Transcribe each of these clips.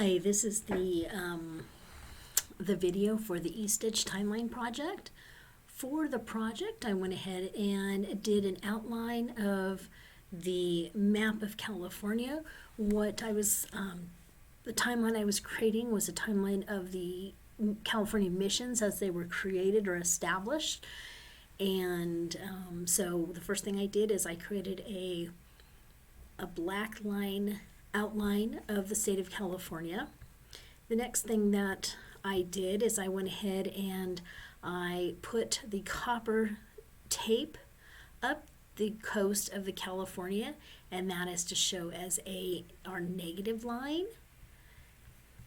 Hi, this is the video for the E-Stitch Timeline project. For the project, I went ahead and did an outline of the map of California. The timeline I was creating was a timeline of the California missions as they were created or established. And so the first thing I did is I created a black line outline of the state of California. The next thing that I did is I went ahead and I put the copper tape up the coast of the California, and that is to show as our negative line.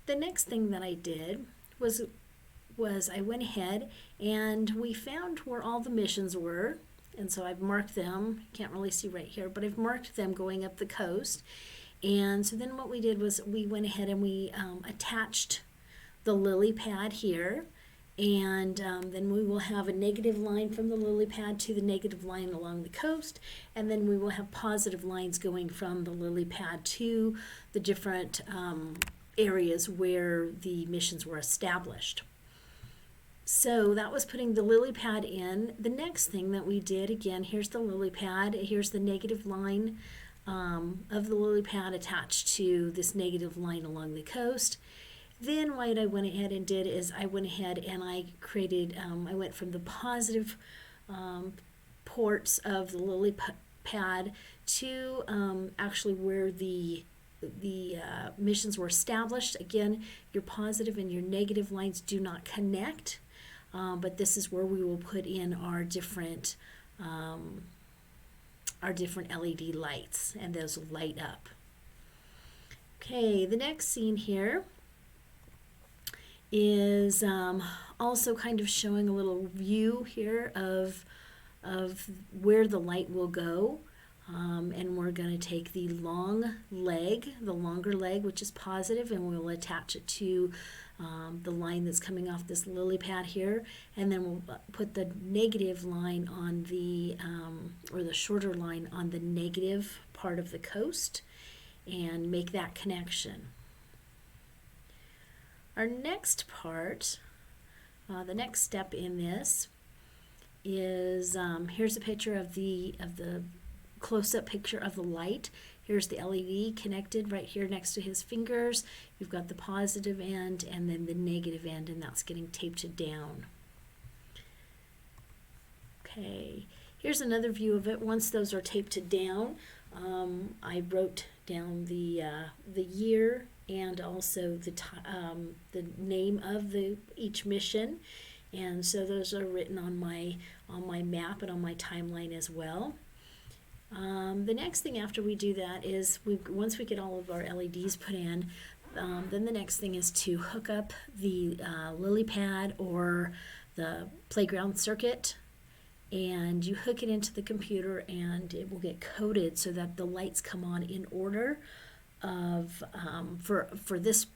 The next thing that I did was I went ahead and we found where all the missions were, and so I've marked them. You can't really see right here, but I've marked them going up the coast. And so then what we did was we went ahead and we attached the lily pad here, and then we will have a negative line from the lily pad to the negative line along the coast, and then we will have positive lines going from the lily pad to the different areas where the missions were established. So that was putting the lily pad in. The next thing that we did, again, here's the lily pad, here's the negative line of the lily pad attached to this negative line along the coast. Then what I went ahead and did is I went ahead and I created, I went from the positive ports of the lily pad to actually where the missions were established. Again, your positive and your negative lines do not connect, but this is where we will put in our different LED lights, and those will light up. Okay, the next scene here is also kind of showing a little view here of where the light will go. And we're going to take the longer leg, which is positive, and we'll attach it to the line that's coming off this lily pad here, and then we'll put the negative line on or the shorter line on the negative part of the coast and make that connection. Our next part, the next step in this is here's a picture of the close-up picture of the light. Here's the LED connected right here next to his fingers. You've got the positive end and then the negative end, and that's getting taped down. Okay, here's another view of it. Once those are taped down, I wrote down the year and also the name of each mission, and so those are written on my map and on my timeline as well. The next thing after we do that is once we get all of our LEDs put in, then the next thing is to hook up the lily pad or the playground circuit, and you hook it into the computer and it will get coded so that the lights come on in order of for this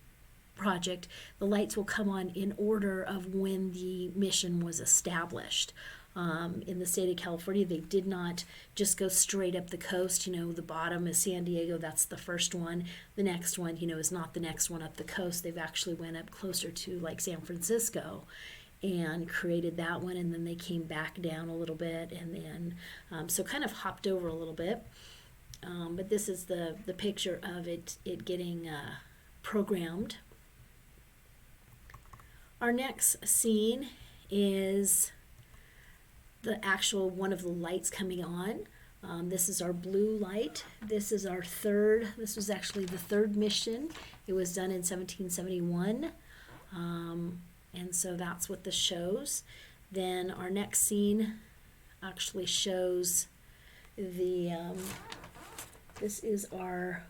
project, the lights will come on in order of when the mission was established. In the state of California, they did not just go straight up the coast. The bottom is San Diego, that's the first one. The next one, is not the next one up the coast. They've actually went up closer to like San Francisco and created that one, and then they came back down a little bit, and then so kind of hopped over a little bit. But this is the picture of it getting programmed. Our next scene is the actual one of the lights coming on. This is our blue light. This was actually the third mission. It was done in 1771. And so that's what this shows. Then our next scene actually shows this is our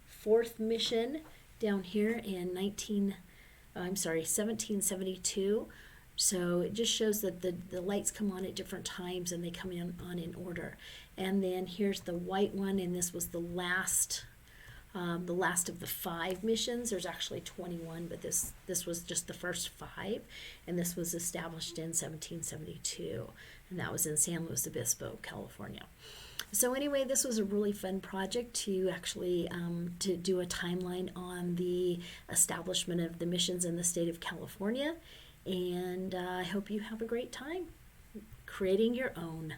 fourth mission down here in 1772. So it just shows that the lights come on at different times and they come on in order. And then here's the white one, and this was the last of the 5 missions. There's actually 21, but this was just the first 5, and this was established in 1772, and that was in San Luis Obispo, California. So anyway, this was a really fun project to actually to do a timeline on the establishment of the missions in the state of California. And I hope you have a great time creating your own.